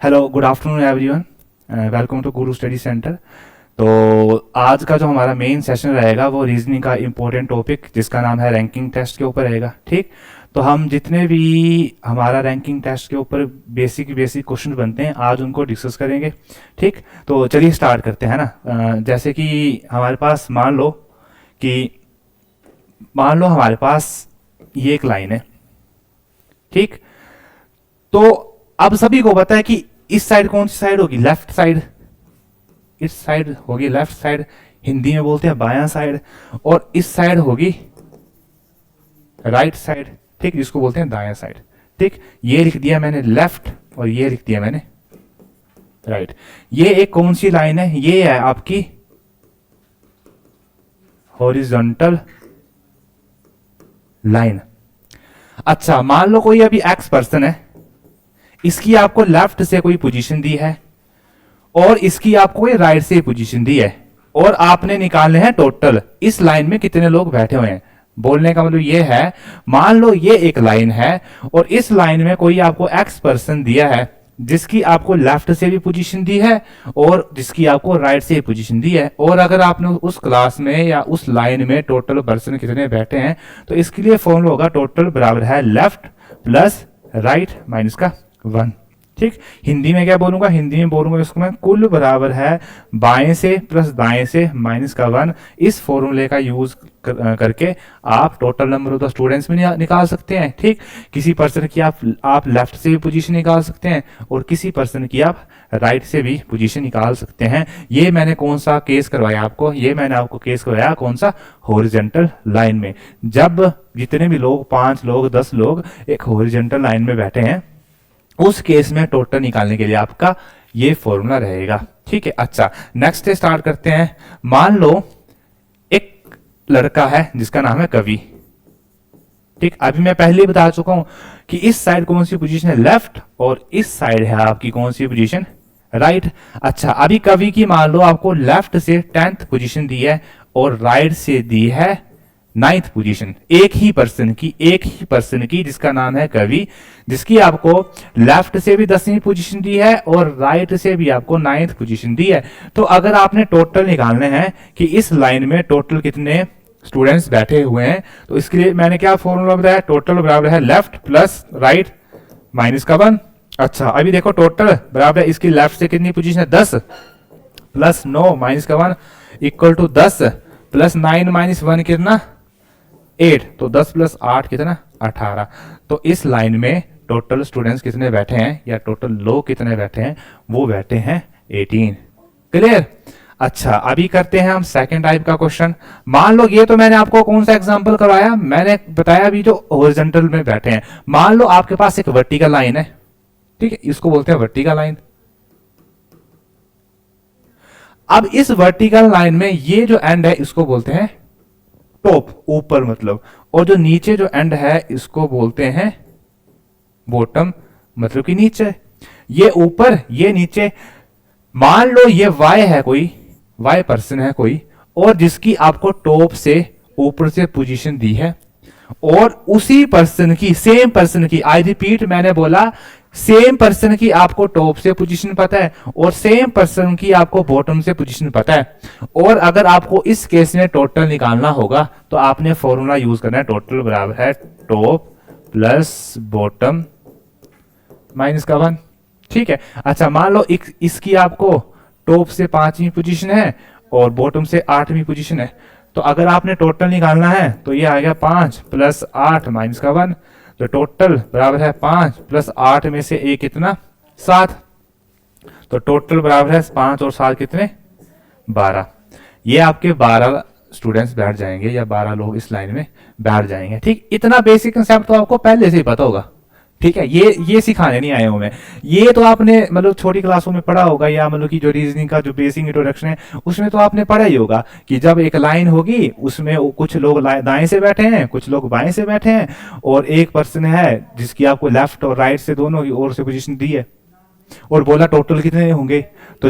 Hello, good afternoon everyone. Welcome to Guru study centre. तो आज का जो हमारा मेन सेशन रहेगा वो रीजनिंग का इम्पोर्टेंट टॉपिक जिसका नाम है रैंकिंग टेस्ट के ऊपर रहेगा। ठीक, तो हम जितने भी हमारा रैंकिंग टेस्ट के ऊपर बेसिक बेसिक क्वेश्चन बनते हैं आज उनको डिस्कस करेंगे। ठीक, तो चलिए स्टार्ट करते हैं ना। जैसे कि हमारे पास मान लो हमारे पास ये एक लाइन है। ठीक, तो अब सभी को पता है कि इस साइड कौन सी साइड होगी, लेफ्ट साइड। इस साइड होगी लेफ्ट साइड, हिंदी में बोलते हैं बायां साइड, और इस साइड होगी राइट साइड। ठीक, जिसको बोलते हैं दायां साइड। ठीक, ये लिख दिया मैंने लेफ्ट और ये लिख दिया मैंने राइट। ये एक कौन सी लाइन है, ये है आपकी हॉरिजॉन्टल लाइन। अच्छा, मान लो कोई अभी एक्स पर्सन है, इसकी आपको लेफ्ट से कोई पोजीशन दी है और इसकी आपको कोई राइट से पोजीशन दी है, और आपने निकालने हैं टोटल इस लाइन में कितने लोग बैठे हुए हैं। बोलने का मतलब ये है, मान लो ये एक लाइन है और इस लाइन में कोई आपको एक्स पर्सन दिया है जिसकी आपको लेफ्ट से भी पोजीशन दी है और जिसकी आपको राइट से पोजीशन दी है। और अगर आपने उस क्लास में या उस लाइन में टोटल पर्सन कितने बैठे हैं तो इसके लिए फॉर्मूला होगा टोटल बराबर है लेफ्ट प्लस राइट माइनस का 1। ठीक, हिंदी में क्या बोलूंगा, हिंदी में बोलूंगा इसको मैं कुल बराबर है बाएं से प्लस दाएं से माइनस का 1। इस फॉर्मूले का यूज करके आप total number of the students में निकाल सकते हैं। ठीक, किसी पर्सन की आप लेफ्ट से भी पोजीशन निकाल सकते हैं और किसी पर्सन की आप राइट से भी पोजीशन निकाल सकते हैं। ये मैंने कौन सा केस करवाया आपको, ये मैंने आपको केस करवाया कौन सा, हॉरिजॉन्टल लाइन में। जब जितने भी लोग 5 लोग 10 लोग एक हॉरिजॉन्टल लाइन में बैठे हैं उस केस में टोटल निकालने के लिए आपका ये फॉर्मूला रहेगा। ठीक है, अच्छा नेक्स्ट स्टार्ट करते हैं। मान लो एक लड़का है जिसका नाम है कवि। ठीक, अभी मैं पहले ही बता चुका हूं कि इस साइड कौन सी पोजीशन है, लेफ्ट, और इस साइड है आपकी कौन सी पोजीशन, राइट। अच्छा, अभी कवि की मान लो आपको लेफ्ट से 10th पोजीशन दी है और राइट से दी है 9th पोजीशन। एक ही पर्सन की जिसका नाम है कवि, जिसकी आपको लेफ्ट से भी 10वीं पोजीशन दी है और राइट से भी आपको 9th पोजीशन दी है। तो अगर आपने टोटल निकालने हैं कि इस लाइन में टोटल कितने स्टूडेंट्स बैठे हुए हैं, तो इसके लिए मैंने क्या फॉर्मूला बताया, टोटल बराबर है लेफ्ट प्लस राइट माइनस का 1। अच्छा, अभी देखो टोटल बराबर है, इसकी लेफ्ट से कितनी पोजीशन है 10 प्लस 9 माइनस का 1 इक्वल टू 10 प्लस 9 माइनस 1 कितना 8, तो 10 प्लस 8 कितना 18। तो इस लाइन में टोटल स्टूडेंट्स कितने बैठे हैं या टोटल लोग कितने बैठे हैं, वो बैठे हैं 18। क्लियर। अच्छा, अभी करते हैं हम सेकंड टाइप का क्वेश्चन। मान लो ये तो मैंने आपको कौन सा एग्जांपल करवाया, मैंने बताया अभी जो हॉरिजॉन्टल में बैठे हैं। मान लो आपके पास एक वर्टिकल लाइन है। ठीक है, इसको बोलते हैं वर्टिकल लाइन। अब इस वर्टिकल लाइन में ये जो एंड है इसको बोलते हैं टॉप, ऊपर मतलब, और जो नीचे जो एंड है इसको बोलते हैं बॉटम, मतलब कि नीचे। ये ऊपर ये नीचे। मान लो ये वाई है, कोई वाई पर्सन है कोई, और जिसकी आपको टॉप से ऊपर से पोजीशन दी है, और उसी पर्सन की, सेम पर्सन की, आई रिपीट मैंने बोला सेम पर्सन की आपको टॉप से पोजीशन पता है और सेम पर्सन की आपको बॉटम से पोजीशन पता है। और अगर आपको इस केस में टोटल निकालना होगा तो आपने फॉर्मूला यूज करना है, टोटल बराबर है टॉप प्लस बॉटम माइनस का 1। ठीक है, अच्छा मान लो इसकी आपको टॉप से 5वीं पोजीशन है और बॉटम से 8वीं पोजीशन है, तो अगर आपने टोटल निकालना है तो ये आ गया 5 प्लस 8 माइनस का 1। तो टोटल बराबर है 5 प्लस 8 में से एक कितना 7, तो टोटल बराबर है 5 और 7 कितने 12। ये आपके 12 स्टूडेंट्स बैठ जाएंगे या 12 लोग इस लाइन में बैठ जाएंगे। ठीक, इतना बेसिक कंसेप्ट तो आपको पहले से ही पता होगा। ठीक है, ये सिखाने नहीं आया हूं मैं, ये तो आपने मतलब छोटी क्लासों में पढ़ा होगा, या मतलब कि जो रीजनिंग का जो बेसिक इंट्रोडक्शन है उसमें तो आपने पढ़ा ही होगा कि जब एक लाइन होगी उसमें कुछ लोग दाएं से बैठे हैं, कुछ लोग बाएं से बैठे हैं, और एक पर्सन है जिसकी आपको लेफ्ट और राइट से दोनों की ओर से पोजीशन दी है, और बोला टोटल कितने होंगे। तो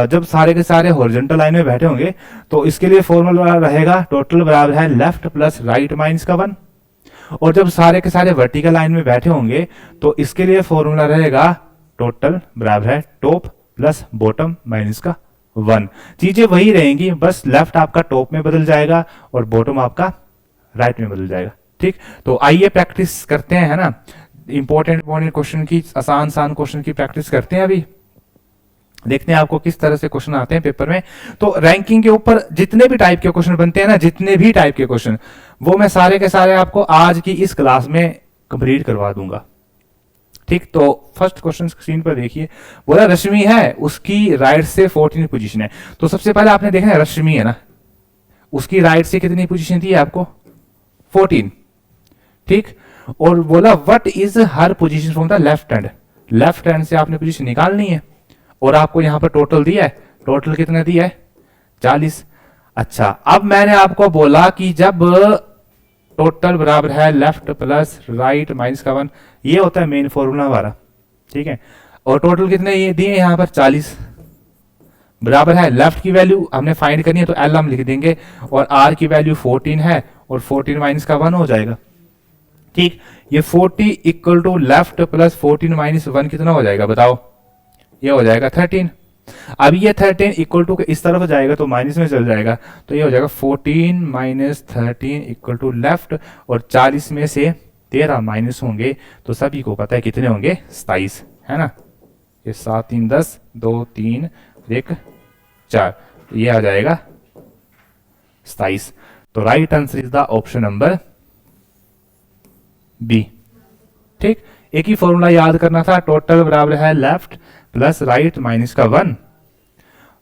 जब सारे के सारे हॉरिजॉन्टल लाइन में बैठे होंगे तो इसके लिए फॉर्मूला रहेगा टोटल बराबर है लेफ्ट प्लस राइट माइनस का 1। और जब सारे के सारे वर्टिकल लाइन में बैठे होंगे तो इसके लिए फॉर्मूला रहेगा टोटल बराबर है टॉप प्लस बॉटम माइनस का 1। चीजें वही रहेंगी, बस लेफ्ट आपका टॉप में बदल जाएगा और बॉटम आपका राइट में बदल जाएगा। ठीक, तो आइए प्रैक्टिस करते हैं, है ना। इंपॉर्टेंट क्वेश्चन की, आसान क्वेश्चन की प्रैक्टिस करते हैं। अभी देखते हैं आपको किस तरह से क्वेश्चन आते हैं पेपर में। तो रैंकिंग के ऊपर जितने भी टाइप के क्वेश्चन बनते हैं ना, जितने भी टाइप के क्वेश्चन, वो मैं सारे के सारे आपको आज की इस क्लास में कंप्लीट करवा दूंगा। ठीक, तो फर्स्ट क्वेश्चन स्क्रीन पर देखिए, बोला रश्मि है, उसकी राइट से 14 पोजीशन है। तो सबसे पहले आपने देखना है रश्मि है ना, उसकी राइट से कितनी पोजीशन थी आपको 14। ठीक, और बोला what is her position from the left hand, left hand से आपने पोजीशन निकालनी है और आपको यहां पर टोटल दिया है, टोटल कितना दिया है 40। अच्छा, अब मैंने आपको बोला कि जब टोटल बराबर है लेफ्ट प्लस राइट माइनस का 1, ये होता है मेन फॉर्मूला हमारा। ठीक है, और टोटल कितने ये दिए यहां पर 40 बराबर है, लेफ्ट की वैल्यू हमने फाइंड करनी है तो एल हम लिख देंगे और आर की वैल्यू 14 है और 14 माइनस का 1 हो जाएगा। ठीक, ये 40 equal to left plus 14 minus 1 कितना हो जाएगा बताओ, ये हो जाएगा 13। अब ये 13 इक्वल टू इस तरफ जाएगा तो माइनस में चल जाएगा, तो ये हो जाएगा 14 माइनस 13 इक्वल टू लेफ्ट, और 40 में से 13 माइनस होंगे तो सभी को पता है कितने होंगे 27, है ना। ये 7 3 10 2 3 1 4, तो ये आ जाएगा 27। तो right answer is the option number B. ठीक, एक ही फॉर्मूला याद करना था, टोटल बराबर है लेफ्ट प्लस राइट माइनस का 1,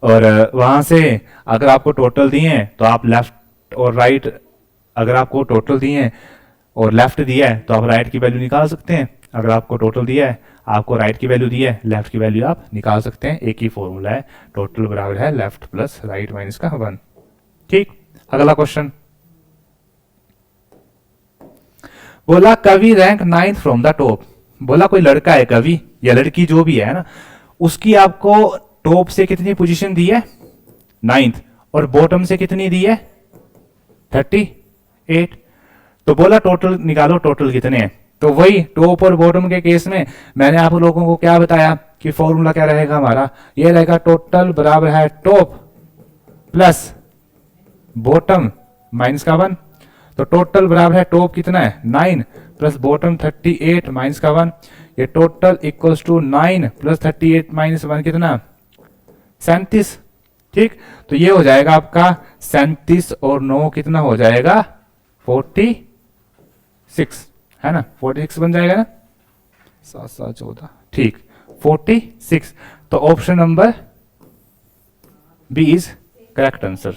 और वहां से अगर आपको टोटल दिए हैं तो आप लेफ्ट और राइट, अगर आपको टोटल दिए हैं और लेफ्ट दिया है तो आप राइट की वैल्यू निकाल सकते हैं, अगर आपको टोटल दिया है आपको राइट की वैल्यू दी है, लेफ्ट की वैल्यू आप निकाल सकते हैं। एक ही फॉर्मूला है, टोटल बराबर है लेफ्ट प्लस राइट माइनस का 1। ठीक, अगला क्वेश्चन, बोला कवि rank 9th from the top. बोला कोई लड़का है कवि या लड़की जो भी है ना, उसकी आपको टॉप से कितनी पोजीशन दी है 9th, और बॉटम से कितनी दी है 38। तो बोला टोटल निकालो, टोटल कितने हैं। तो वही टॉप और बॉटम के केस में मैंने आप लोगों को क्या बताया कि फॉर्मूला क्या रहेगा हमारा, ये रहेगा टोटल बराबर है टॉप प्लस बॉटम माइनस का 1। तो टोटल बराबर है टॉप कितना है 9 प्लस बॉटम 38 माइनस का 1, ये total equals to 9 plus 38 minus 1 कितना 37। ठीक, तो ये हो जाएगा आपका 37 और 9 कितना हो जाएगा 46, है ना, 46 बन जाएगा ना, 7 7 14, ठीक 46। तो option number B is correct answer.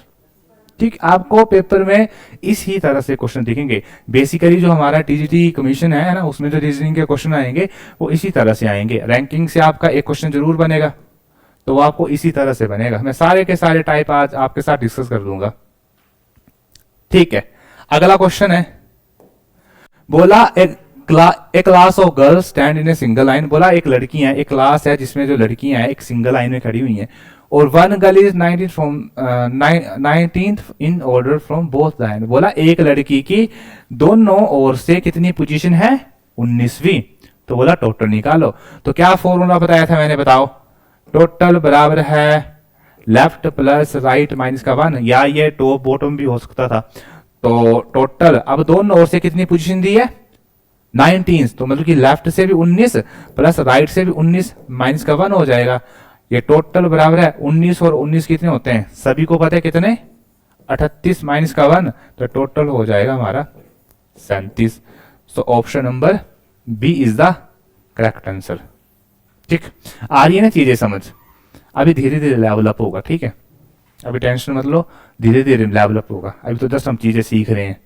ठीक, आपको पेपर में इसी तरह से क्वेश्चन दिखेंगे। बेसिकली जो हमारा टीजीटी कमीशन है ना, उसमें जो रीजनिंग के क्वेश्चन आएंगे वो इसी तरह से आएंगे। रैंकिंग से आपका एक क्वेश्चन जरूर बनेगा, तो वो आपको इसी तरह से बनेगा। मैं सारे के सारे टाइप आज आपके साथ डिस्कस कर दूंगा। ठीक है, अगला क्वेश्चन है, बोला एक class of girls stand in a single line. बोला एक लड़की है, एक क्लास है जिसमें जो लड़कियां हैं एक सिंगल लाइन में खड़ी हुई हैं, और one girl is 19th in order from both line. बोला एक लड़की की दोनों ओर से कितनी पोजीशन है 19वीं। तो बोला टोटल निकालो। तो क्या फॉर्मूला बताया था मैंने, बताओ। टोटल बराबर है लेफ्ट प्लस राइट माइनस का 1, या ये टॉप बॉटम भी हो सकता था। तो टोटल अब दोनों ओर से कितनी पोजीशन दी है 19, तो मतलब कि लेफ्ट से भी 19 प्लस राइट से भी 19 माइनस का 1 हो जाएगा। ये टोटल बराबर है 19 और 19 कितने होते हैं सभी को पता है कितने 38 माइनस का 1, तो टोटल हो जाएगा हमारा 37। So option number B is the correct answer. ठीक, आ रही है ना चीजें समझ। अभी धीरे धीरे लेवल अप होगा, ठीक है, अभी टेंशन मत लो, धीरे धीरे लेवल अप होगा, अभी तो जस्ट हम चीजें सीख रहे हैं।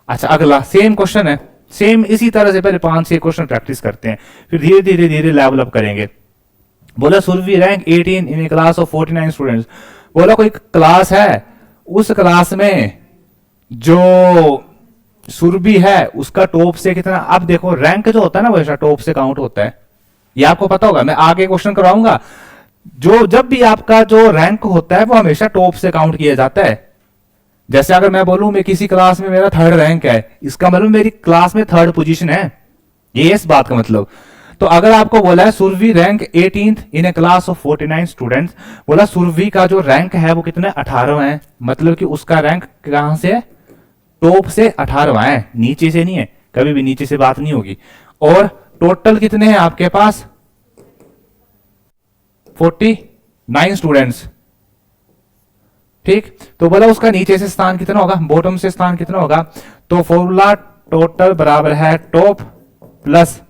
अच्छा, अगला सेम क्वेश्चन है, सेम इसी तरह से पहले 5-6 क्वेश्चन प्रैक्टिस करते हैं, फिर धीरे धीरे धीरे लेवल अप करेंगे। बोला Surabhi rank 18 in a class of 49 students. बोला कोई क्लास है, उस क्लास में जो सुरभि है उसका टॉप से कितना। अब देखो रैंक जो होता है ना वो हमेशा टॉप से काउंट होता है, ये आपको पता होगा, मैं आगे क्वेश्चन करवाऊंगा। जो जब भी आपका जो रैंक होता है वो हमेशा टॉप से काउंट किया जाता है। जैसे अगर मैं बोलूं मैं किसी क्लास में मेरा 3rd रैंक है, इसका मतलब मेरी क्लास में 3rd पोजीशन है, ये इस बात का मतलब। तो अगर आपको बोला है Surabhi rank 18th in a class of 49 students, बोला सुरभि का जो रैंक है वो कितने 18वां है, मतलब कि उसका रैंक कहां से है, टॉप से 18वां है, नीचे से नहीं है, कभी भी नीचे से बात नहीं होगी। और टोटल कितने हैं आपके पास 49 स्टूडेंट्स, ठीक। तो बोला उसका नीचे से स्थान कितना होगा, बॉटम से स्थान कितना होगा, तो फॉर्मूला टोटल बराबर है टॉप प्लस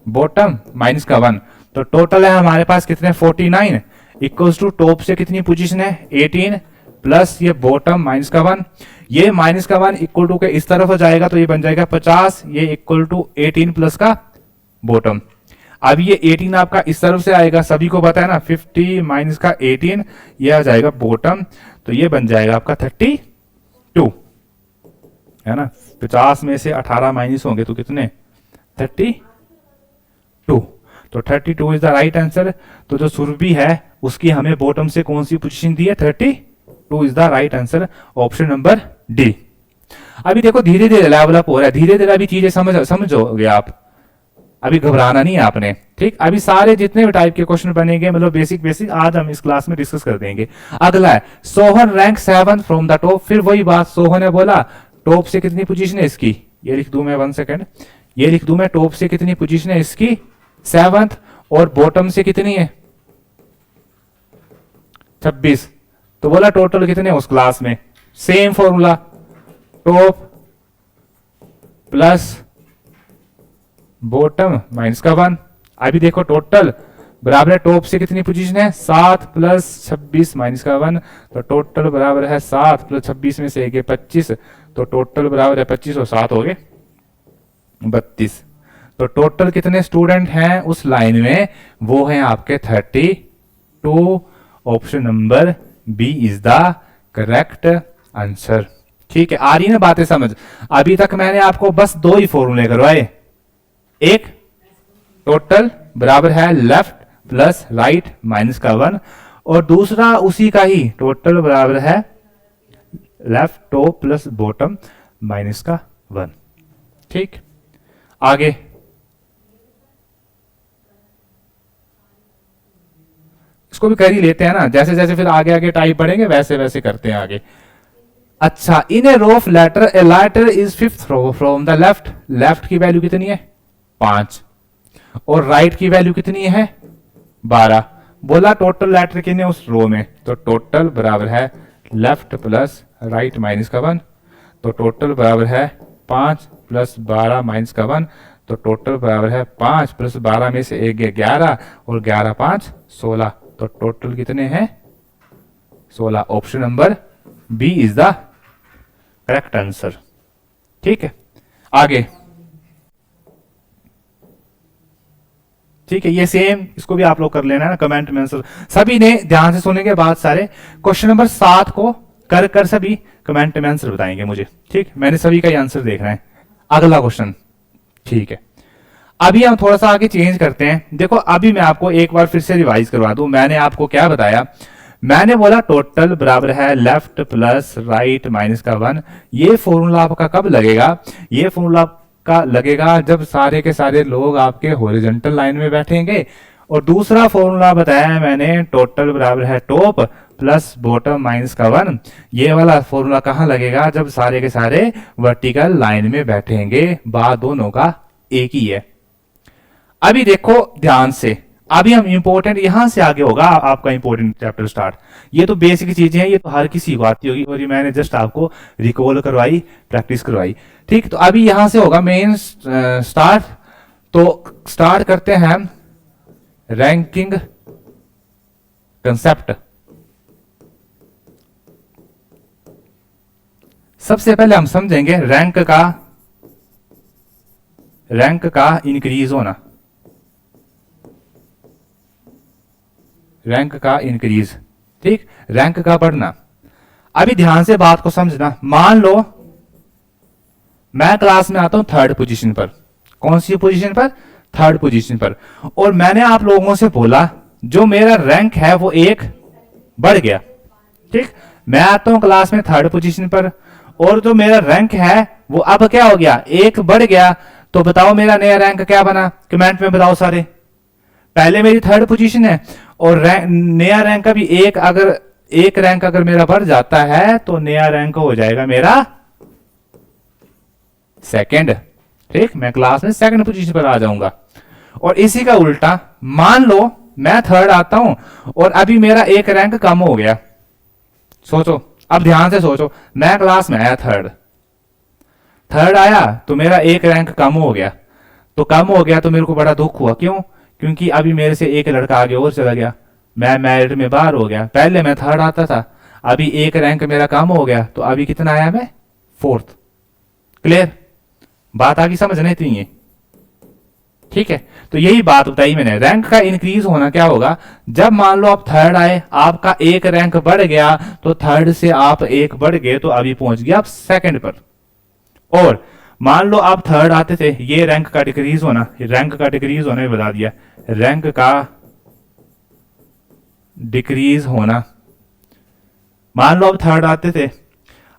बॉटम माइनस का 1। तो टोटल है हमारे पास कितने 49 इक्वल्स टू टॉप से कितनी पोजीशन है 18 प्लस ये बॉटम माइनस का 1, ये माइनस का 1 इक्वल टू के इस तरफ हो जाएगा तो ये बन जाएगा 50, ये इक्वल टू 18 प्लस का बॉटम। अब ये 18 आपका इस तरफ से आएगा, सभी को पता है ना 50 माइनस का 18 ये आ जाएगा बॉटम, तो ये बन जाएगा आपका 32 है ना। 50 में से 18 माइनस होंगे तो कितने 32, तो 32 इज द राइट आंसर। तो जो सुरभि है उसकी हमें बॉटम से कौन सी पोजीशन दी है 32 is the right answer, option number D. अभी देखो धीरे धीरे लेवल अप हो रहा है, धीरे धीरे अभी चीजें समझोगे आप, अभी घबराना नहीं है आपने, ठीक। अभी सारे जितने भी टाइप के क्वेश्चन बनेंगे मतलब बेसिक आज हम इस क्लास में डिस्कस कर देंगे। अगला है Sohan rank 7 from the top, फिर वही बात सोहन ने बोला टॉप से कितनी पोजीशन है इसकी, ये लिख दूं मैं 1 सेकेंड, ये लिख दूं मैं टॉप से कितनी पोजीशन है इसकी 7th और बॉटम से कितनी है 26, तो बोला टोटल कितने उस क्लास में, same formula top plus bottom minus का 1। अभी देखो टोटल बराबर है टॉप से कितनी पोजीशन है 7 प्लस 26 माइनस का 1, तो टोटल बराबर है 7 प्लस 26 में से एक 25, तो टोटल बराबर है 25 और 7 हो गए 32। तो टोटल कितने स्टूडेंट हैं उस लाइन में, वो हैं आपके 32, option number B is the correct answer. ठीक है, आ रही है ना बातें समझ। अभी तक मैंने आपको बस 2 ही फॉर्मूले करवाए, एक टोटल बराबर है लेफ्ट प्लस राइट माइनस का 1, और दूसरा उसी का ही टोटल बराबर है left top plus bottom minus का 1। ठीक, आगे इसको भी कर ही लेते हैं ना, जैसे जैसे फिर आगे आगे टाइप बढ़ेंगे वैसे वैसे करते हैं आगे। अच्छा, in a row of letter A letter is 5th row from the left, left की वैल्यू कितनी है 5 और राइट की वैल्यू कितनी है 12। बोला टोटल लेटर कितने उस रो में, तो टोटल बराबर है लेफ्ट प्लस राइट माइनस का 1, तो टोटल बराबर है 5 प्लस 12 माइनस का 1, तो टोटल बराबर है 5 प्लस 12 में से एक 11 और 11 5 16, तो टोटल कितने हैं 16। Option number B is the correct answer. ठीक है, आगे ठीक है, ये सेम इसको भी आप लोग कर लेना है ना, कमेंट में आंसर सभी ने ध्यान से सुनने के बाद सारे क्वेश्चन नंबर 7 को कर कर सभी कमेंट में आंसर बताएंगे मुझे। ठीक, मैंने सभी का ही आंसर देखना है। अगला क्वेश्चन, ठीक है, अभी हम थोड़ा सा आगे चेंज करते हैं। देखो अभी मैं आपको एक बार फिर से रिवाइज करवा दूं, मैंने आपको क्या बताया, मैंने बोला टोटल बराबर है लेफ्ट प्लस राइट माइनस का 1। ये फॉर्मूला आपका कब लगेगा, ये फॉर्मूला का लगेगा जब सारे के सारे लोग आपके हॉरिजॉन्टल लाइन में बैठेंगे। और दूसरा फॉर्मूला बताया है मैंने, टोटल बराबर है टॉप प्लस बॉटम माइनस का 1। ये वाला फॉर्मूला कहां लगेगा, जब सारे के सारे वर्टिकल लाइन में बैठेंगे। बात दोनों का एक ही है। अभी देखो ध्यान से, अभी हम इंपॉर्टेंट यहां से आगे होगा आपका इंपॉर्टेंट चैप्टर स्टार्ट। ये तो बेसिक चीजें हैं, ये तो हर किसी को आती होगी, और ये मैंने जस्ट आपको रिकॉल करवाई, प्रैक्टिस करवाई। ठीक, तो अभी यहां से होगा मेन स्टार्ट। तो स्टार्ट करते हैं हम रैंकिंग कंसेप्ट। सबसे पहले हम समझेंगे रैंक का इंक्रीज होना, रैंक का इंक्रीज। ठीक, रैंक का बढ़ना। अभी ध्यान से बात को समझना। मान लो मैं क्लास में आता हूं 3rd पोजीशन पर, कौन सी पोजीशन पर 3rd पोजीशन पर, और मैंने आप लोगों से बोला जो मेरा रैंक है वो 1 बढ़ गया। ठीक, मैं आता हूं क्लास में 3rd पोजीशन पर, और जो मेरा रैंक है वो अब क्या हो गया 1 बढ़ गया। तो बताओ मेरा नया रैंक क्या बना, कमेंट में बताओ सारे। पहले मेरी थर्ड पोजीशन है और नया रैंक का भी एक रैंक अगर मेरा बढ़ जाता है तो नया रैंक हो जाएगा मेरा सेकंड। ठीक, मैं क्लास में सेकंड पोजीशन पर आ जाऊंगा। और इसी का उल्टा, मान लो मैं थर्ड आता हूं और अभी मेरा एक रैंक कम हो गया। सोचो, अब ध्यान से सोचो, मैं क्लास में आया थर्ड आया तो मेरा एक रैंक कम हो गया। तो कम हो गया तो मेरे को बड़ा दुख हुआ। क्यों? क्योंकि अभी मेरे से एक लड़का आगे और चला गया, मैं मेरिट में बाहर हो गया। पहले मैं थर्ड आता था, अभी एक रैंक मेरा कम हो गया तो अभी कितना आया मैं? फोर्थ। क्लियर? बात आगे समझ नहीं थी ये? ठीक है, तो यही बात बताई मैंने। रैंक का इंक्रीज होना क्या होगा, जब मान लो आप थर्ड आए, आपका एक रैंक बढ़ गया तो थर्ड से आप एक बढ़ गए तो अभी पहुंच गया आप सेकंड पर। और मान लो आप थर्ड आते थे, ये रैंक का डिक्रीज होना, रैंक का डिक्रीज होने में बता दिया, रैंक का डिक्रीज होना। मान लो आप थर्ड आते थे,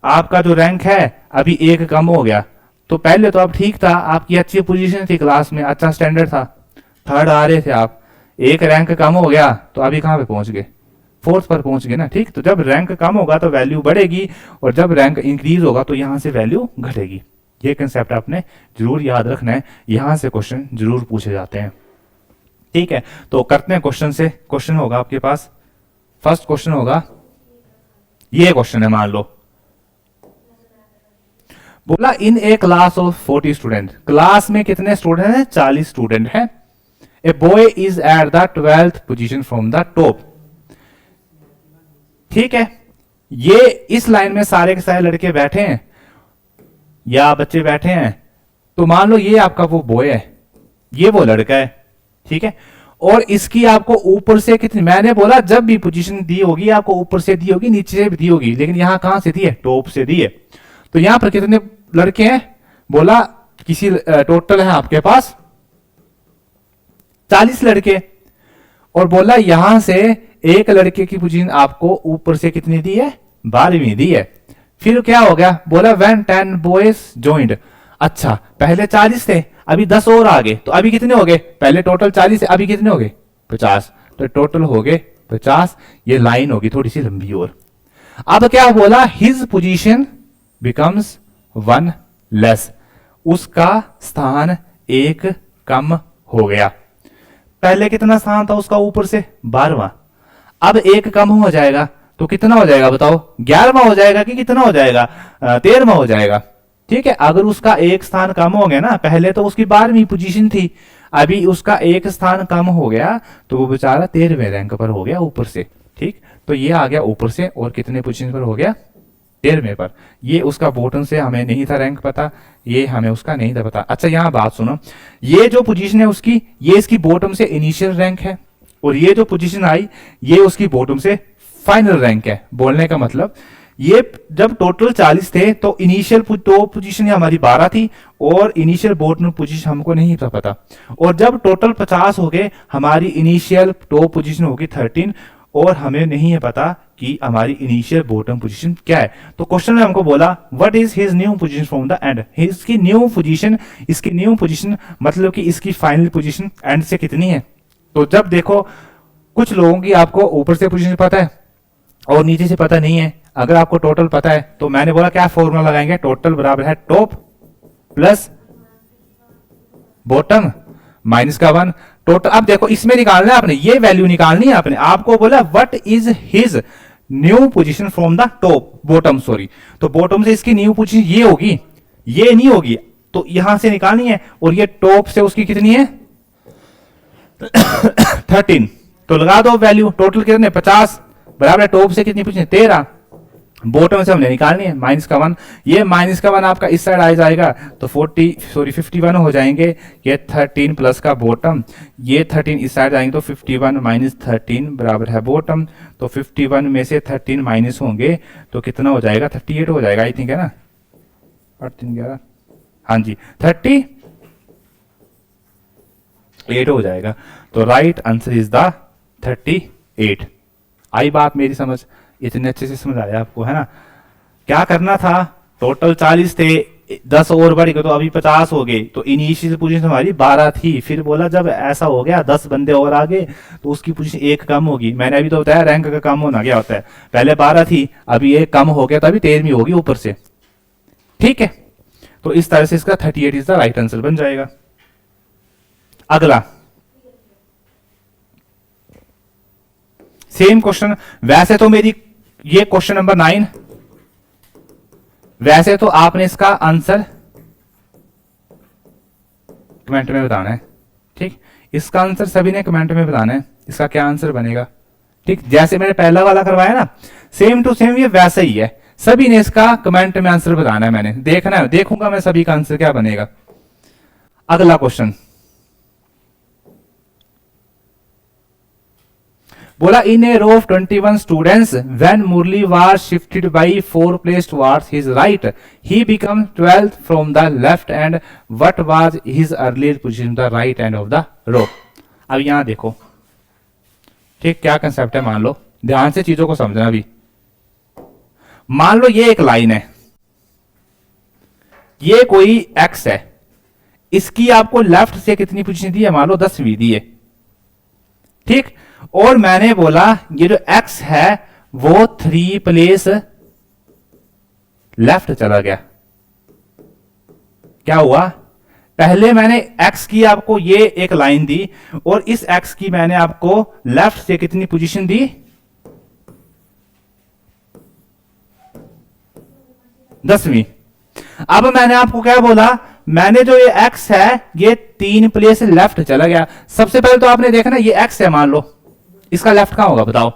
आपका जो रैंक है अभी एक कम हो गया। तो पहले तो आप ठीक था, आपकी अच्छी पोजीशन थी क्लास में, अच्छा स्टैंडर्ड था, थर्ड आ रहे थे आप, एक रैंक कम हो गया तो अभी कहां पे पहुंच गए? फोर्थ पर पहुंच गए ना। ठीक, तो जब रैंक कम होगा तो वैल्यू बढ़ेगी और जब रैंक इंक्रीज होगा तो यहां से वैल्यू घटेगी। ये कंसेप्ट आपने जरूर याद रखना है, यहां से क्वेश्चन जरूर पूछे जाते हैं। ठीक है, तो करते हैं क्वेश्चन से। क्वेश्चन होगा आपके पास, फर्स्ट क्वेश्चन होगा, ये क्वेश्चन है, मान लो बोला in a class of 40 student, class में कितने स्टूडेंट हैं? 40 स्टूडेंट हैं। A boy is at the 12th position from the top. ठीक है, ये इस लाइन में सारे के सारे लड़के बैठे हैं या बच्चे बैठे हैं, तो मान लो ये आपका वो बॉय है, ये वो लड़का है। ठीक है, और इसकी आपको ऊपर से कितनी, मैंने बोला जब भी पोजीशन दी होगी आपको ऊपर से दी होगी, नीचे से भी दी होगी, लेकिन यहां कहां से दी है? टॉप से दी है। तो यहां पर कितने लड़के हैं? बोला किसी टोटल है आपके पास 40 लड़के, और बोला यहां से एक लड़के की पोजीशन आपको ऊपर से कितनी दी है? 12वीं दी है। फिर क्या हो गया? बोला व्हेन 10 बॉयज जॉइंड। अच्छा, पहले 40 थे, अभी 10 और आ गए, तो अभी कितने हो गए? पहले टोटल 40 है, अभी कितने हो गए? 50। तो टोटल हो गए 50। ये लाइन होगी थोड़ी सी लंबी। और अब क्या बोला? हिज पोजीशन बिकम्स 1 लेस, उसका स्थान एक कम हो गया। पहले कितना स्थान था उसका ऊपर से? 12वां। अब एक कम हो जाएगा तो कितना हो जाएगा बताओ? 11वां हो जाएगा कि कितना हो जाएगा? 13वां हो जाएगा। ठीक है, अगर उसका एक स्थान कम हो गया ना, पहले तो उसकी 12वीं पोजीशन थी, अभी उसका एक स्थान कम हो गया तो वो बेचारा 13वें रैंक पर हो गया ऊपर से। ठीक, तो ये आ गया ऊपर से और कितने पोजीशन पर हो गया? 13वें पर। ये उसका बॉटम से हमें नहीं था रैंक पता, ये हमें उसका नहीं था पता। अच्छा, यहां बात सुनो, ये जो पोजीशन है उसकी, ये इसकी बॉटम से इनिशियल रैंक है, और ये जो पोजीशन आई ये उसकी बॉटम से फाइनल रैंक है। बोलने का मतलब, ये जब टोटल 40 थे तो इनिशियल टॉप पोजीशन हमारी 12 थी और इनिशियल बॉटम पोजीशन हमको नहीं था पता, और जब टोटल 50 हो गए हमारी इनिशियल टॉप पोजीशन होगी 13 और हमें नहीं है पता कि हमारी इनिशियल बॉटम पोजीशन क्या है। तो क्वेश्चन में हमको बोला what is his new position from the end, इसकी न्यू पोजीशन, इसकी न्यू पोजीशन मतलब कि इसकी फाइनल पोजीशन एंड से कितनी है। तो जब देखो कुछ लोगों की आपको ऊपर से पोजीशन पता है और नीचे से पता नहीं है, अगर आपको टोटल पता है तो मैंने बोला क्या फॉर्मूला लगाएंगे? टोटल बराबर है टॉप प्लस बॉटम माइनस का 1 टोटल। अब देखो इसमें निकालना है आपने, ये वैल्यू निकालनी है आपने। आपको बोला what is his new position from the top bottom, sorry, तो बॉटम से इसकी न्यू पोजीशन ये होगी, ये नहीं होगी, तो यहां से निकालनी है। और ये टॉप से उसकी कितनी है? 13। तो लगा दो वैल्यू, टोटल कितने? 50 बराबर है टॉप से कितनी पोजीशन? 13। बॉटम से हमने निकालनी है माइनस का 1। ये माइनस का 1 आपका इस साइड आ जाएगा तो 51 हो जाएंगे। ये 13 प्लस का बॉटम, ये 13 इस साइड आएंगे तो 51 माइनस 13 बराबर है बॉटम। तो 51 में से 13 माइनस होंगे तो कितना हो जाएगा? 38 हो जाएगा आई थिंक, है ना? 8 3 11, हाँ जी 38 हो जाएगा। तो राइट आंसर इज द 38। आई बात मेरी समझ? इतने अच्छे से समझाया आपको, है ना? क्या करना था? टोटल 40 थे, 10 और बढ़ गए तो अभी 50 हो गए, तो इनिशियल पोजीशन हमारी 12 थी। फिर बोला जब ऐसा हो गया 10 बंदे और आ गए तो उसकी पोजीशन एक कम होगी। मैंने अभी तो बताया रैंक का कम होना क्या होता है, पहले 12 थी अभी एक कम हो गया तो अभी 13वीं होगी ऊपर से। ठीक है, तो इस तरह से इसका 38 इज द राइट आंसर बन जाएगा। अगला सेम क्वेश्चन, वैसे तो मेरी ये क्वेश्चन नंबर 9, वैसे तो आपने इसका आंसर कमेंट में बताना है। ठीक, इसका आंसर सभी ने कमेंट में बताना है, इसका क्या आंसर बनेगा। ठीक, जैसे मैंने पहला वाला करवाया ना, सेम टू सेम ये वैसा ही है, सभी ने इसका कमेंट में आंसर बताना है। मैंने देखना है, देखूंगा मैं सभी का आंसर क्या बनेगा। अगला क्वेश्चन बोला in a row of 21 students when Murali was shifted by 4 place towards his right he become 12th from the left and what was his earlier position the right end of the row. अब यहां देखो, ठीक, क्या concept है, मान लो ध्यान से चीजों को समझना। अभी मान लो ये एक लाइन है, ये कोई एक्स है, इसकी आपको लेफ्ट से कितनी पोजीशन दी है, मान लो 10वीं दी है। ठीक, और मैंने बोला ये जो x है वो 3 प्लेस लेफ्ट चला गया। क्या हुआ, पहले मैंने x की आपको ये एक लाइन दी और इस x की मैंने आपको लेफ्ट से कितनी पोजीशन दी, 10वीं। अब मैंने आपको क्या बोला, मैंने जो ये x है ये 3 प्लेस लेफ्ट चला गया। सबसे पहले तो आपने देखना ये x है, मान लो इसका लेफ्ट कहां होगा बताओ,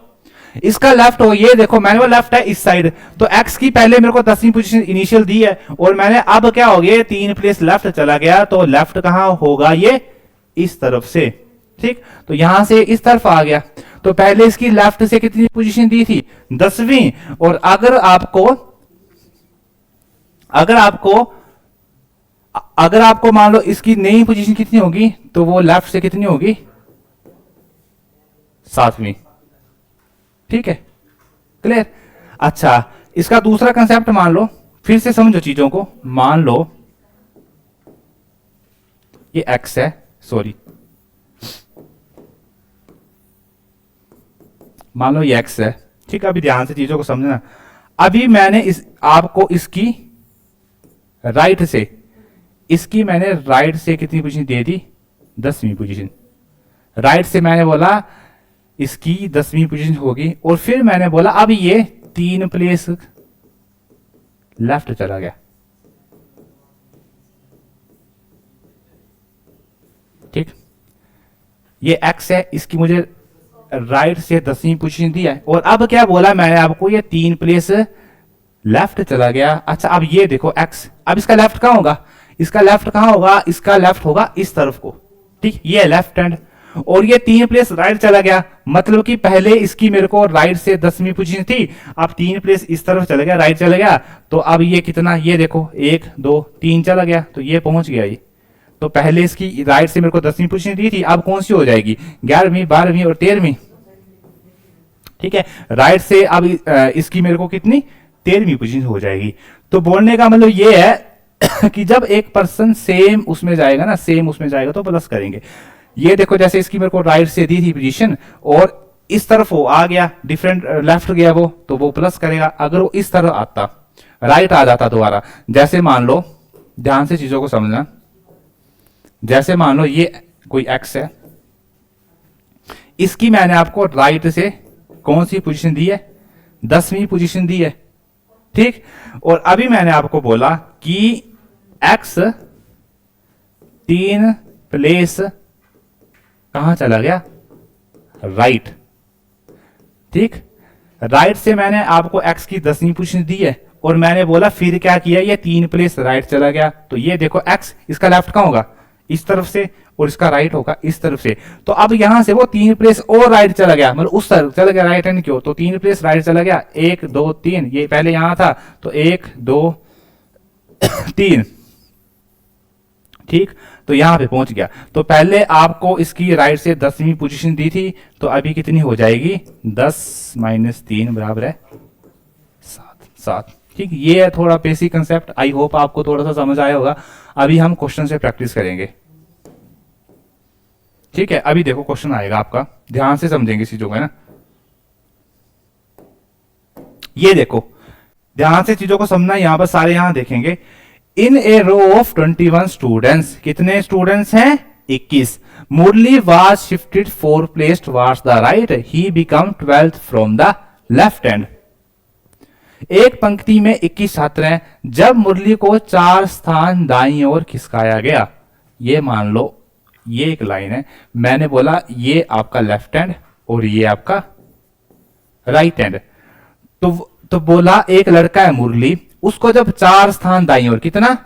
इसका लेफ्ट हो, ये देखो मैंने वो लेफ्ट है इस साइड, तो x की पहले मेरे को 10वीं पोजीशन इनिशियल दी है और मैंने अब क्या हो गया 3 प्लेस लेफ्ट चला गया, तो लेफ्ट कहां होगा, ये इस तरफ से। ठीक, तो यहां से इस तरफ आ गया, तो पहले इसकी लेफ्ट से कितनी पोजीशन दी थी, 10वीं। और अगर आपको मान लो इसकी नई पोजीशन कितनी होगी, तो वो लेफ्ट से कितनी होगी, 7वीं। ठीक है, क्लियर। अच्छा, इसका दूसरा कंसेप्ट मान लो, फिर से समझो चीजों को। मान लो ये x है, सॉरी मान लो ये x है। ठीक है, अभी ध्यान से चीजों को समझना। अभी मैंने आपको इसकी राइट से, इसकी मैंने राइट से कितनी पोजीशन दे दी, 10वीं पोजीशन। राइट से मैंने बोला इसकी 10वीं पोजीशन होगी, और फिर मैंने बोला अब ये 3 प्लेस लेफ्ट चला गया। ठीक, ये x है, इसकी मुझे राइट से 10वीं पोजीशन दी है, और अब क्या बोला मैंने आपको, ये 3 प्लेस लेफ्ट चला गया। अच्छा, अब ये देखो x, अब इसका लेफ्ट कहां होगा, इसका लेफ्ट कहां होगा, इसका लेफ्ट होगा इस तरफ को। ठीक, ये लेफ्ट हैंड, और ये 3 प्लेस राइट चला गया, मतलब कि पहले इसकी मेरे को राइट से 10वीं पोजीशन थी, अब 3 प्लेस इस तरफ चला गया, राइट चला गया, तो अब ये कितना, ये देखो 1 2 3 चला गया, तो ये पहुंच गया ये। तो पहले इसकी राइट से मेरे को 10वीं पोजीशन दी थी, अब कौन सी हो जाएगी, 11वीं 12वीं और 13वीं। ठीक है, राइट से अब इसकी मेरे को कितनी, 13वीं पोजीशन हो जाएगी। तो बोलने का मतलब ये है कि जब एक पर्सन सेम उसमें जाएगा ना, सेम उसमें जाएगा तो प्लस करेंगे। ये देखो जैसे इसकी मेरे को राइट से दी थी पोजीशन और इस तरफ वो आ गया, डिफरेंट लेफ्ट गया वो, तो वो प्लस करेगा। अगर वो इस तरह आता, राइट आ जाता दोबारा, जैसे मान लो, ध्यान से चीजों को समझना, जैसे मान लो ये कोई x है, इसकी मैंने आपको राइट से कौन सी पोजीशन दी है, 10वीं पोजीशन दी है। ठीक, और अभी मैंने आपको बोला कि x 3 प्लेस कहां चला गया, राइट। ठीक, राइट से मैंने आपको x की 10वीं पोजीशन दी है और मैंने बोला फिर क्या किया, ये 3 प्लेस राइट चला गया, तो ये देखो x, इसका लेफ्ट कहां होगा, इस तरफ से, और इसका राइट होगा इस तरफ से। तो अब यहां से वो 3 प्लेस और राइट चला गया, मतलब उस तरफ चला गया, राइट हैंड क्यों, तो 3 प्लेस राइट चला गया, 1 2 3, ये पहले यहां था तो 1 2 3। ठीक, तो यहां पे पहुंच गया। तो पहले आपको इसकी राइट से 10वीं पोजीशन दी थी, तो अभी कितनी हो जाएगी, 10 - 3 बराबर है 7। ठीक, ये है थोड़ा बेसिक कंसेप्ट, आई होप आपको थोड़ा सा समझ आया होगा। अभी हम क्वेश्चन से प्रैक्टिस करेंगे। ठीक है, अभी देखो क्वेश्चन आएगा आपका, ध्यान से समझेंगे चीजों को, है ना। ये देखो, ध्यान से चीजों को समझना, यहां पर सारे यहां देखेंगे। In a row of 21 students, कितने स्टूडेंट्स हैं? 21। Murali was shifted 4 place towards the right, he become 12th from the left hand. एक पंक्ति में 21 छात्र हैं, जब मुरली को 4 स्थान दाईं ओर खिसकाया गया। ये मान लो ये एक लाइन है, मैंने बोला ये आपका लेफ्ट हैंड और ये आपका राइट हैंड। तो बोला एक लड़का है मुरली, उसको जब 4 स्थान दाईं ओर, कितना?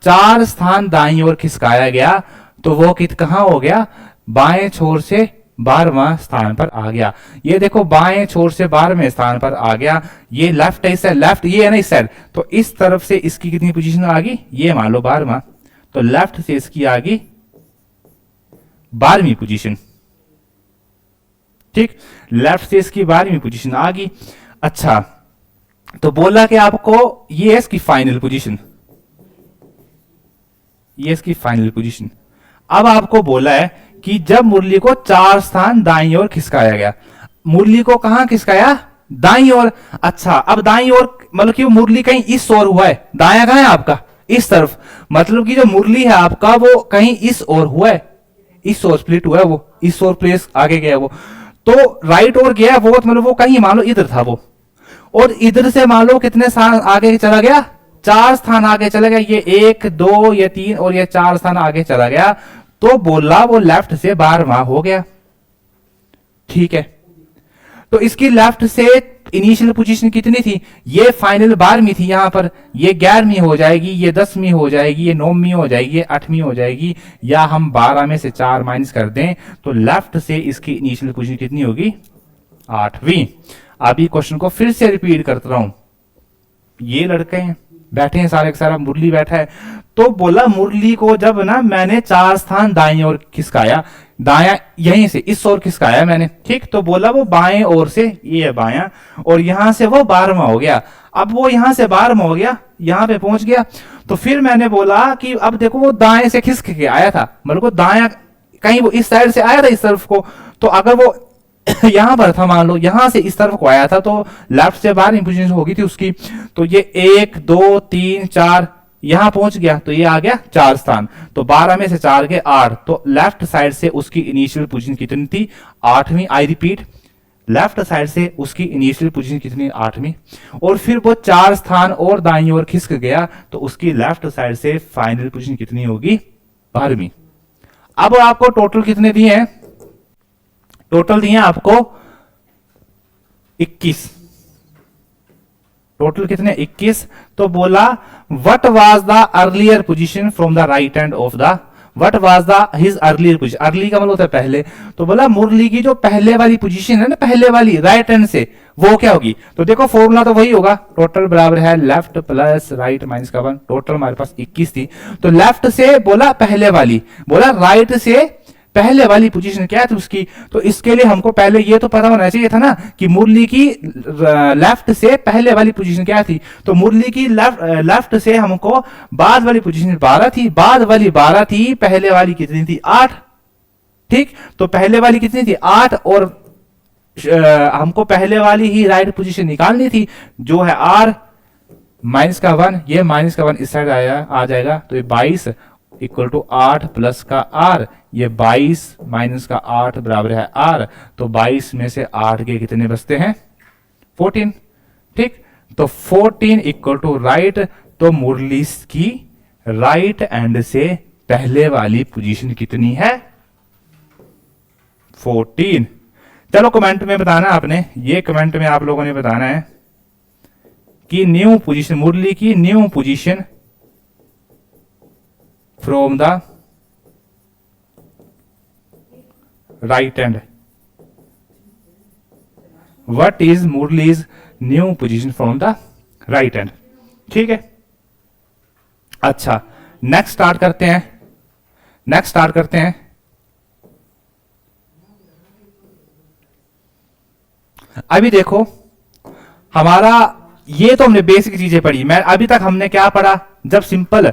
4 स्थान दाईं ओर खिसकाया गया, तो वो कहां हो गया? बाएं छोर से 12वां स्थान पर आ गया। ये देखो बाएं छोर से 12वें स्थान पर आ गया। ये लेफ्ट है, इस साइड लेफ्ट, ये है ना इस साइड, तो इस तरफ से इसकी कितनी पोजीशन आ गई? ये मान लो 12वां, तो लेफ्ट से इसकी आ गई 12वीं पोजीशन। ठीक, लेफ्ट से इसकी 12वीं पोजीशन आ गई। अच्छा, तो बोला कि आपको ये है इसकी फाइनल पोजीशन, ये इसकी फाइनल पोजीशन। अब आपको बोला है कि जब मुरली को 4 स्थान दाईं ओर खिसकाया गया, मुरली को कहां खिसकाया? दाईं ओर। अच्छा, अब दाईं ओर मतलब कि मुरली कहीं इस ओर हुआ है, दाया कहां है आपका? इस तरफ, मतलब कि जो मुरली है आपका वो कहीं इस ओर हुआ है, इस ओर स्प्लिट हुआ है, वो इस ओर प्लेस आगे गया वो, तो राइट ओर गया वो, मतलब वो कहीं मान लो इधर था वो, और इधर से मान लो कितने स्थान आगे चला गया? 4 स्थान आगे चला गया। ये 1 2 ये 3 और ये 4 स्थान आगे चला गया, तो बोला वो लेफ्ट से 12वां हो गया। ठीक है, तो इसकी लेफ्ट से इनिशियल पोजीशन कितनी थी? ये फाइनल 12वीं थी, यहां पर ये 11वीं हो जाएगी, ये 10वीं हो जाएगी, ये 9वीं हो जाएगी, ये 8वीं हो जाएगी, या हम 12 में से 4 माइनस कर दें तो लेफ्ट से इसकी इनिशियल पोजीशन कितनी होगी? 8वीं। अभी क्वेश्चन को फिर से रिपीट करता रहा हूं। ये लड़के हैं बैठे हैं, सारे का सारा मुरली बैठा है, तो बोला मुरली को जब ना मैंने 4 स्थान दाईं ओर खिसकाया, दाया यहीं से इस ओर खिसकाया मैंने, ठीक, तो बोला वो बाएं ओर से, ये बायां, और यहां से वो 12वां हो गया। अब वो यहां से 12वां हो गया, यहां पे पहुंच गया, तो फिर मैंने बोला कि अब देखो वो दाएं से खिसक के आया था, मतलब वो दाया कहीं वो इस साइड से आया था इस तरफ को, तो अगर वो यहां पर था, मान लो यहां से इस तरफ को आया था, तो लेफ्ट से 12वीं पोजीशन होगी थी उसकी, तो ये 1 2 3 4 यहां पहुंच गया, तो ये आ गया 4 स्थान, तो 12 में से 4 गए 8, तो लेफ्ट साइड से उसकी इनिशियल पोजीशन कितनी थी? 8वीं। आई रिपीट, लेफ्ट साइड से उसकी इनिशियल पोजीशन कितनी? 8वीं। और फिर वो 4 स्थान और दाईं ओर खिसक गया, तो उसकी लेफ्ट साइड से फाइनल पोजीशन कितनी होगी? 12वीं। अब आपको टोटल कितने दिए हैं? टोटल दिए आपको 21। टोटल कितने? 21। तो बोला what was the earlier position from the right hand of the, what was the his earlier position, early का मतलब होता है पहले, तो बोला मुरली की जो पहले वाली पोजीशन है ना, पहले वाली राइट हैंड से, वो क्या होगी? तो देखो फॉर्मूला तो वही होगा, टोटल बराबर है लेफ्ट प्लस राइट माइनस का 1, टोटल हमारे पास 21 थी, तो लेफ्ट से बोला पहले वाली, बोला राइट से पहले वाली पोजीशन क्या थी उसकी, तो इसके लिए हमको पहले ये तो पता होना चाहिए था ना कि मुरली की लेफ्ट से पहले वाली पोजीशन क्या थी, तो मुरली की लेफ्ट से हमको बाद वाली पोजीशन 12 थी, बाद वाली 12 थी, पहले वाली कितनी थी? 8। ठीक, तो पहले वाली कितनी थी? 8, और हमको पहले वाली ही राइट पोजीशन निकालनी थी, जो है R माइनस का 1, ये माइनस का 1 इस साइड आ जाएगा, तो ये 22 इक्वल टू 8 प्लस का R, ये 22 माइनस का 8 बराबर है R, तो 22 में से 8 के कितने बचते हैं? 14। ठीक, तो 14 इक्वल टू राइट, तो मुरली की राइट एंड से पहले वाली पोजीशन कितनी है? 14। चलो कमेंट में बताना आपने, ये कमेंट में आप लोगों ने बताना है कि न्यू पोजीशन, मुरली की new position from the right hand, what is Murali's new position from the right hand. ठीक है, अच्छा नेक्स्ट स्टार्ट करते हैं, नेक्स्ट स्टार्ट करते हैं। अभी देखो हमारा ये तो हमने बेसिक चीजें पढ़ी। मैं अभी तक हमने क्या पढ़ा, जब सिंपल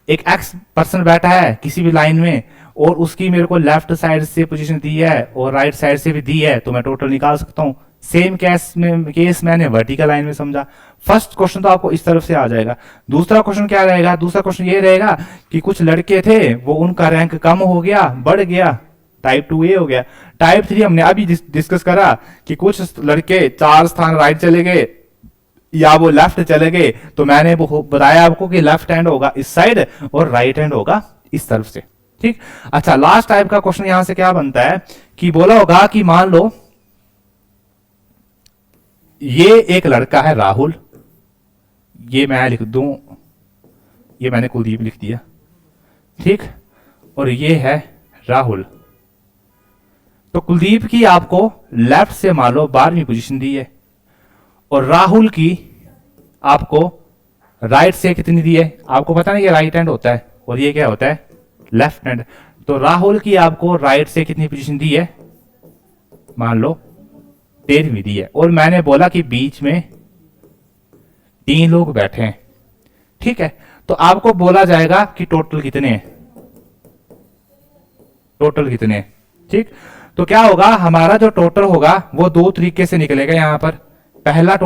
एक एक्स पर्सन बैठा है किसी भी लाइन में और उसकी मेरे को लेफ्ट साइड से पोजीशन दी है और राइट साइड से भी दी है, तो मैं टोटल निकाल सकता हूं। सेम केस मैंने वर्टिकल लाइन में समझा। फर्स्ट क्वेश्चन तो आपको इस तरफ से आ जाएगा। दूसरा क्वेश्चन क्या रहेगा, दूसरा क्वेश्चन ये रहेगा कि कुछ लड़के थे वो उनका रैंक कम हो गया, बढ़ गया, टाइप 2 ए हो गया। टाइप 3 हमने अभी डिस्कस करा कि कुछ लड़के 4 स्थान राइट चले गए या वो लेफ्ट चले गए, तो मैंने वो बताया आपको कि लेफ्ट हैंड होगा इस साइड और राइट हैंड होगा इस तरफ से। ठीक, अच्छा लास्ट टाइप का क्वेश्चन यहां से क्या बनता है कि बोला होगा कि मान लो ये एक लड़का है राहुल, ये मैं लिख दूं, ये मैंने कुलदीप लिख दिया, ठीक, और ये है राहुल। तो कुलदीप की आपको लेफ्ट से मान लो 12वीं पोजीशन दी है और राहुल की आपको राइट से कितनी दी है, आपको पता नहीं ये राइट हैंड होता है और ये क्या होता है लेफ्ट हैंड। तो राहुल की आपको राइट से कितनी पोजीशन दी है, मान लो 13वीं दी है, और मैंने बोला कि बीच में 3 लोग बैठे हैं। ठीक है, तो आपको बोला जाएगा कि टोटल कितने हैं, टोटल कितने हैं। ठीक, तो क्या होगा, हमारा जो टोटल होगा वो 2 तरीके से निकलेगा। यहां पर पहला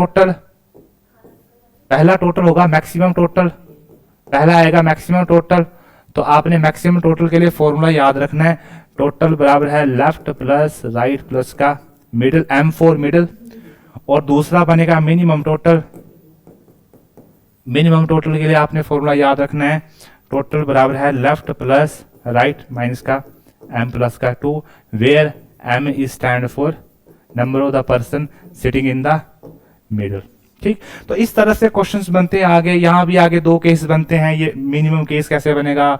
टोटल होगा मैक्सिमम टोटल, पहला आएगा मैक्सिमम टोटल। तो आपने मैक्सिमम टोटल के लिए फॉर्मूला याद रखना है, टोटल बराबर है लेफ्ट प्लस राइट प्लस का मिडिल, M4 मिडिल, और दूसरा बनेगा मिनिमम टोटल। मिनिमम टोटल के लिए आपने फॉर्मूला याद रखना है, टोटल बराबर है लेफ्ट प्लस राइट माइनस का M प्लस का 2, where M is stand for number of the person sitting in the middle. ठीक, तो इस तरह से क्वेश्चंस बनते हैं आगे। यहां भी आगे 2 केस बनते हैं, ये मिनिमम केस कैसे बनेगा,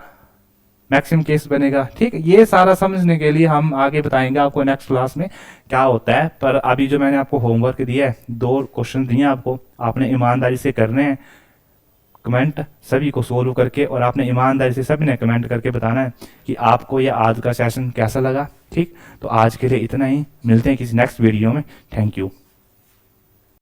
मैक्सिमम केस बनेगा। ठीक, ये सारा समझने के लिए हम आगे बताएंगे आपको नेक्स्ट क्लास में क्या होता है। पर अभी जो मैंने आपको होमवर्क दिया है, 2 क्वेश्चन दिए आपको, आपने ईमानदारी से करने हैं, कमेंट सभी को सोल्व करके, और आपने ईमानदारी से सभी ने कमेंट करके बताना है कि आपको ये आज का सेशन कैसा लगा। ठीक, तो आज के लिए इतना ही, मिलते हैं किसी नेक्स्ट वीडियो में। Thank you.